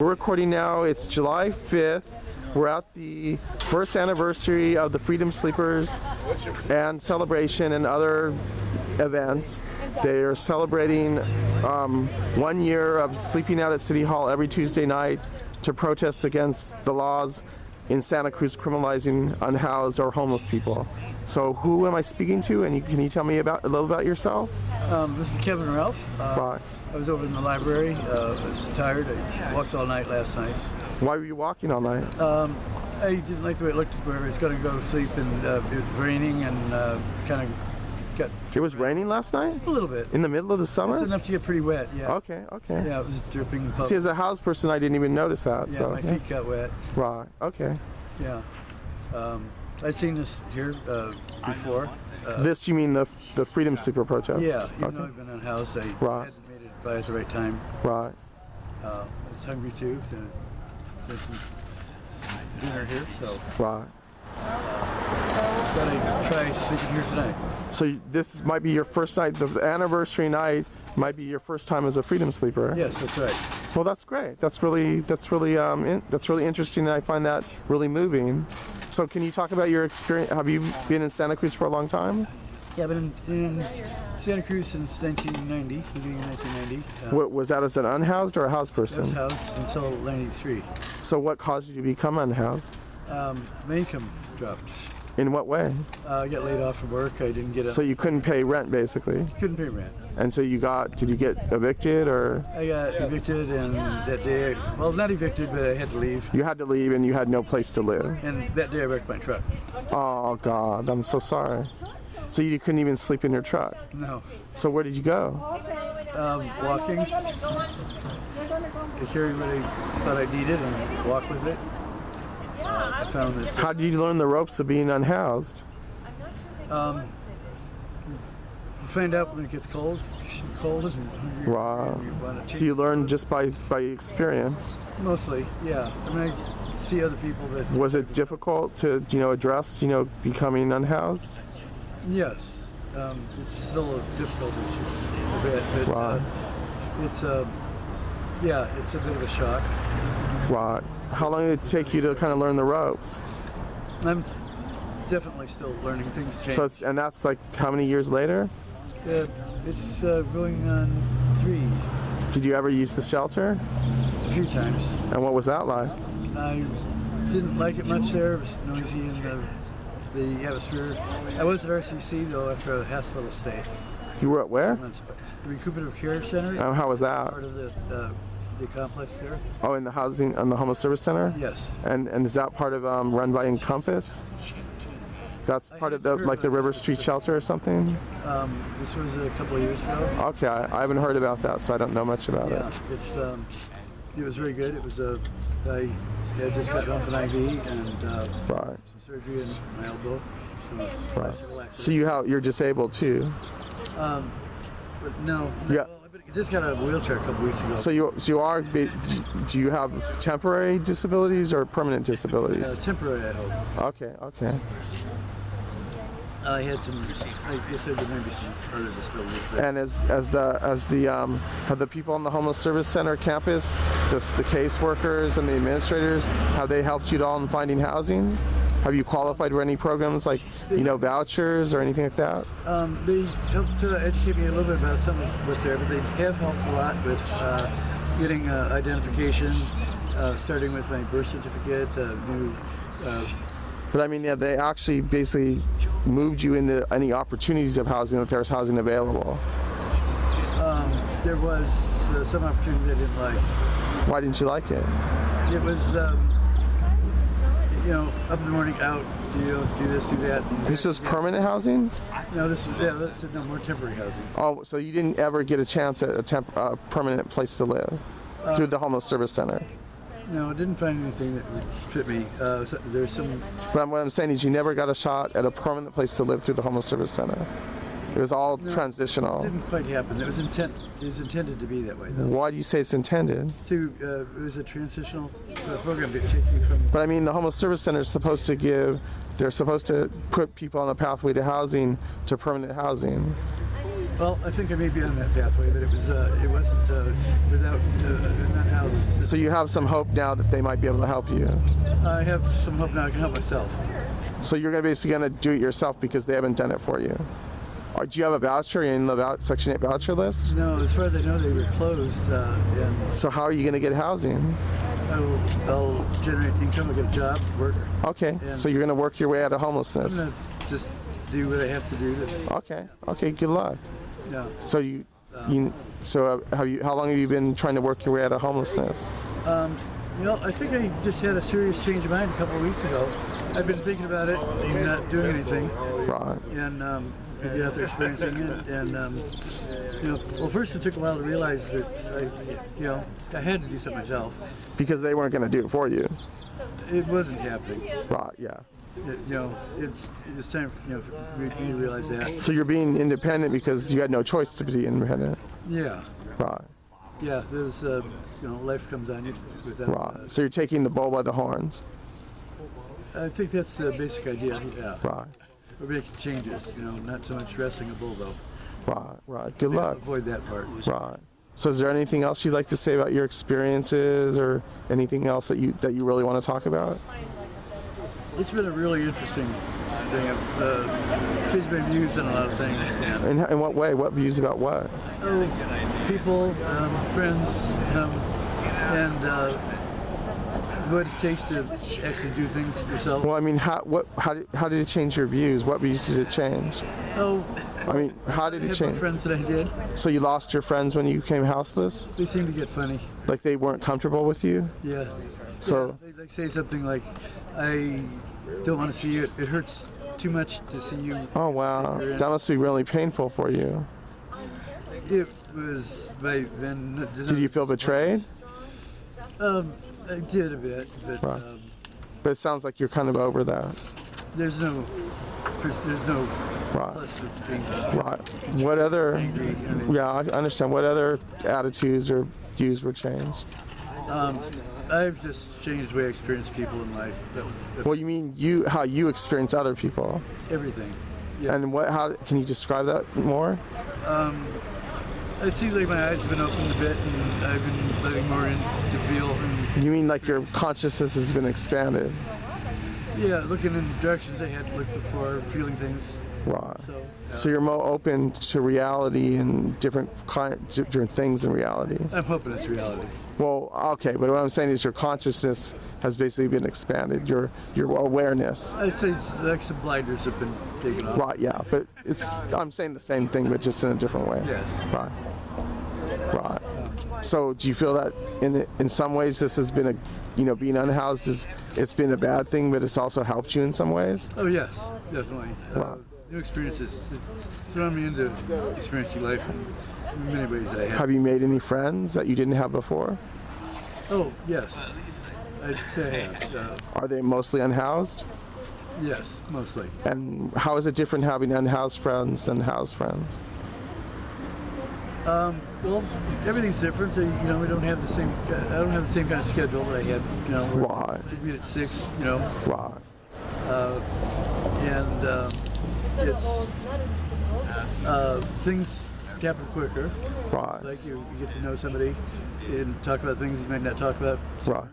We're recording now. It's July 5th. We're at the first anniversary of the Freedom Sleepers and celebration and other events. They are celebrating 1 year of sleeping out at City Hall every Tuesday night to protest against the laws in Santa Cruz criminalizing unhoused or homeless people. So who am I speaking to, and can you tell me a little about yourself? This is Kevin Ralph. Right. I was over in the library. I was tired. I walked all night last night. Why were you walking all night? I didn't like the way it looked where I was going to go to sleep, and it was raining and kind of got... It was raining last night? A little bit. In the middle of the summer? It's enough to get pretty wet, yeah. Okay, okay. Yeah, it was dripping. See, as a house person, I didn't even notice that. Yeah, so my feet got wet. Right, okay. Yeah. I'd seen this here before. This, you mean the Freedom Sleeper protest? Yeah, even okay. though I've been unhoused, I Right. hadn't made it by at the right time. Right. I was hungry too, so there's some dinner here, so Right. thought I'd try sleeping here tonight. So this might be your first night, the anniversary night might be your first time as a Freedom Sleeper. Yes, that's right. Well, that's great. That's really interesting, and I find that really moving. So can you talk about your experience? Have you been in Santa Cruz for a long time? Yeah, I've been in Santa Cruz since 1990, beginning of 1990. What, was that as an unhoused or a housed person? I was housed until 93. So what caused you to become unhoused? My income dropped. In what way? I got laid off from work. I didn't get a... So you couldn't pay rent, basically? Couldn't pay rent. And so did you get evicted, or? I got evicted, and that day, well, not evicted, but I had to leave. You had to leave and you had no place to live? And that day I wrecked my truck. Oh, God, I'm so sorry. So you couldn't even sleep in your truck? No. So where did you go? Walking. I carried what I thought I needed and walked with it. I found that... How did you learn the ropes of being unhoused? You find out when it gets cold. Wow. So you learned just by experience? Mostly, yeah. I mean, I see other people that... Was it difficult to, address, becoming unhoused? Yes. It's still a difficult issue a bit, but wow. It's a bit of a shock. Right. How long did it take you to kind of learn the ropes? I'm definitely still learning. Things change. So and that's like how many years later? It's going on 3. Did you ever use the shelter? A few times. And what was that like? I didn't like it much there. It was noisy in the atmosphere. I was at RCC though after a hospital stay. You were at where? The Recuperative Care Center. How was that? Part of the complex there. Oh, in the homeless service center? Yes. And is that part of run by Encompass? That's part of the River Street Shelter or something? This was a couple of years ago. Okay, I haven't heard about that, so I don't know much about it. Yeah, it was very good. It was I had just gotten off an IV and right. some surgery in my elbow. Right. So you're disabled too? But no. Yeah. I just got out of a wheelchair a couple weeks ago. So do you have temporary disabilities or permanent disabilities? Temporary, I hope. Okay, okay. I had some. I guess there may be some other disabilities. But and have the people on the homeless service center campus, the caseworkers and the administrators, have they helped you at all in finding housing? Have you qualified for any programs like vouchers or anything like that? They helped educate me a little bit about some of what's there, but they have helped a lot with getting identification, starting with my birth certificate, But I mean, yeah, they actually basically moved you into any opportunities of housing if there's housing available. There was some opportunities I didn't like. Why didn't you like it? It was, up in the morning, out, do this, do that. This was permanent housing? No, this was more temporary housing. Oh, so you didn't ever get a chance at a permanent place to live through the homeless service center? No, I didn't find anything that would fit me. There's some... But what I'm saying is you never got a shot at a permanent place to live through the homeless service center. It was all transitional. It didn't quite happen. It was intended to be that way, though. Why do you say it's intended? It was a transitional program to take you from... But I mean, the homeless service center is supposed to they're supposed to put people on a pathway to housing, to permanent housing. Well, I think I may be on that pathway, but it wasn't without not housed. So you have some hope now that they might be able to help you. I have some hope now I can help myself. So you're basically going to do it yourself because they haven't done it for you. Or do you have a voucher? Are you in the Section 8 voucher list? No, as far as I know, they were closed. And So how are you going to get housing? I'll generate income, I'll get a job, work. Okay, And so you're going to work your way out of I'm homelessness. going to just do what I have to do. Okay, good luck. Yeah. So how long have you been trying to work your way out of homelessness? I think I just had a serious change of mind a couple of weeks ago. I've been thinking about it and not doing anything. Right. And get out there experiencing it. And well, first it took a while to realize that I had to do something myself. Because they weren't going to do it for you. It wasn't happening. Right. Yeah. It's time for me to realize that. So you're being independent because you had no choice to be independent. Yeah. Right. Yeah. There's life comes on you with that. Right. So you're taking the bull by the horns. I think that's the basic idea. Yeah. Right. We're making changes. Not so much wrestling a bull though. Right. Good luck. Avoid that part. Right. So is there anything else you'd like to say about your experiences or anything else that you really want to talk about? It's been a really interesting thing. I've changed my views on a lot of things. In what way? What views about what? People, friends, and what it takes to actually do things yourself. Well, I mean, how did it change your views? What views did it change? I mean, how did it change? Friends that I did. So you lost your friends when you became houseless? They seem to get funny. Like they weren't comfortable with you? Yeah. So they say something like, "I don't want to see you. It hurts too much to see you." Oh wow, that must be really painful for you. It was by then. Did you feel betrayed? I did a bit, but right. But it sounds like you're kind of over that. There's no right. plus to being right. What other? Angry, Yeah, I understand. What other attitudes or views were changed? I've just changed the way I experience people in life. Well, you mean how you experience other people? Everything. Yeah. And how can you describe that more? It seems like my eyes have been opened a bit, and I've been letting more in to feel. And you mean like your consciousness has been expanded? Yeah, looking in directions I hadn't looked before, feeling things. Right. So you're more open to reality and different things in reality. I'm hoping it's reality. Well, okay, but what I'm saying is your consciousness has basically been expanded. Your awareness. I'd say it's like some blinders have been taken off. Right. Yeah, but I'm saying the same thing, but just in a different way. Yes. Right. Right. So do you feel that in some ways this has been being unhoused it's been a bad thing, but it's also helped you in some ways? Oh yes, definitely. Wow. New experiences. It's thrown me into experiencing life in many ways that I have. Have you made any friends that you didn't have before? Oh yes, I'd say I have. Are they mostly unhoused? Yes, mostly. And how is it different having unhoused friends than housed friends? Well, everything's different. We don't have the same. I don't have the same kind of schedule that I had. Right. We meet at 6. Right. And it's things happen quicker. Right. Like you get to know somebody and talk about things you might not talk about. Right.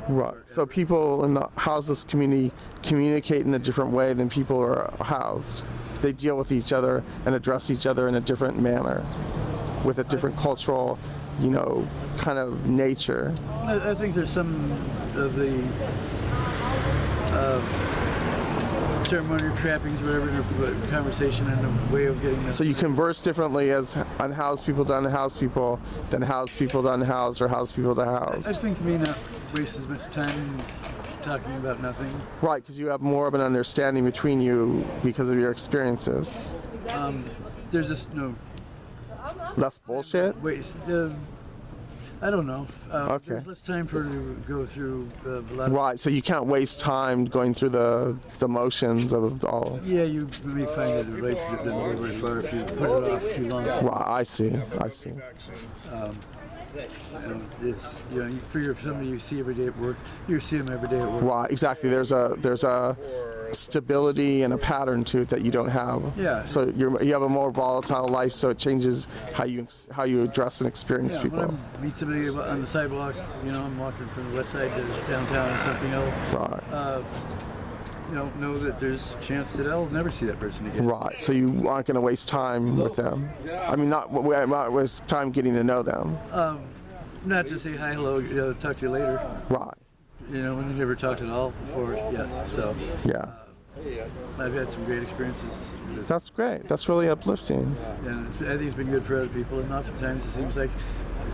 Right. So people in the houseless community communicate in a different way than people who are housed. They deal with each other and address each other in a different manner, with a different cultural, kind of nature. I think there's some of the ceremonial trappings, whatever, in the conversation and the way of getting them. So you converse differently as unhoused people to unhoused people than housed people to unhoused or housed people to housed. I think you may not waste as much time talking about nothing. Right, because you have more of an understanding between you because of your experiences. There's just no less bullshit? waste. I don't know. Okay. There's less time to go through a lot of... Right, so you can't waste time going through the motions of all. Yeah, you may find that the relationship doesn't go very far if you put it off too long. Right, I see. It's you figure if somebody you see every day at work, you see them every day at work. Right, exactly. There's a stability and a pattern to it that you don't have. Yeah. So you have a more volatile life, so it changes how you address and experience people. When I meet somebody on the sidewalk, I'm walking from the west side to downtown or something else. Right. Know that there's a chance that I'll never see that person again. Right. So you aren't going to waste time with them. I mean, not waste time getting to know them. Not to say hi, hello, talk to you later. Right. When you never talked at all before yet. So Yeah. I've had some great experiences. That's great. That's really uplifting. And I think it's been good for other people. And oftentimes it seems like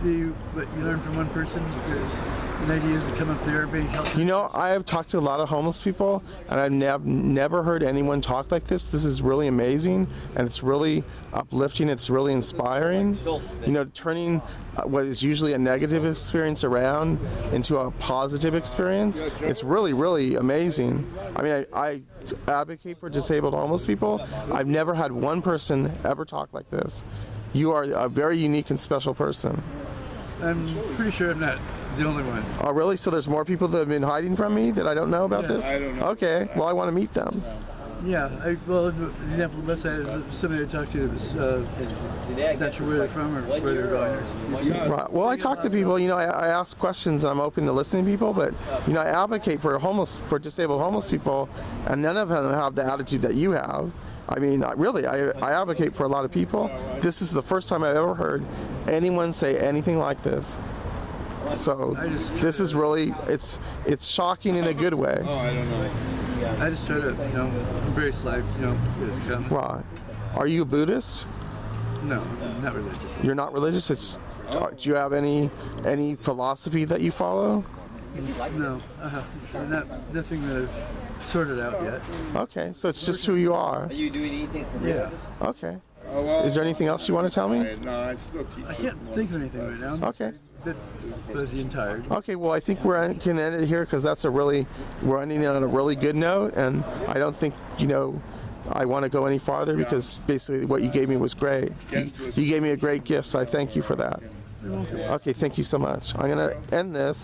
you learn from one person, an idea is to come up there, being helpful. I have talked to a lot of homeless people, and I've never heard anyone talk like this. This is really amazing, and it's really uplifting. It's really inspiring. Turning what is usually a negative experience around into a positive experience. It's really, really amazing. I mean, I advocate for disabled homeless people. I've never had one person ever talk like this. You are a very unique and special person. I'm pretty sure I'm not the only one. Oh, really? So there's more people that have been hiding from me that I don't know about this? I don't know. Okay, well, I want to meet them. Yeah, the example of the west side is somebody I talked to was not sure where they're from or where they're going. Right. Well, I talk to people, I ask questions, and I'm open to listening to people, but, I advocate for disabled homeless people, and none of them have the attitude that you have. I mean, really, I advocate for a lot of people. This is the first time I've ever heard anyone say anything like this. So this is really, it's shocking in a good way. Oh, I don't know. I just try to, embrace life, as it comes. Right. Are you a Buddhist? No, I'm not religious. You're not religious? Do you have any philosophy that you follow? No, nothing that I've sorted out yet. Okay, so it's just who you are. Are you doing anything for me? Yeah. Okay. Oh, well, Is there anything else you want to tell me? No, I still teach. I can't think of anything right now. Okay. I'm a bit fuzzy and tired. Okay, well, I think we're can end it here because we're ending on a really good note, and I don't think, I want to go any farther because basically what you gave me was great. You gave me a great gift, so I thank you for that. You're welcome. Okay, thank you so much. I'm going to end this.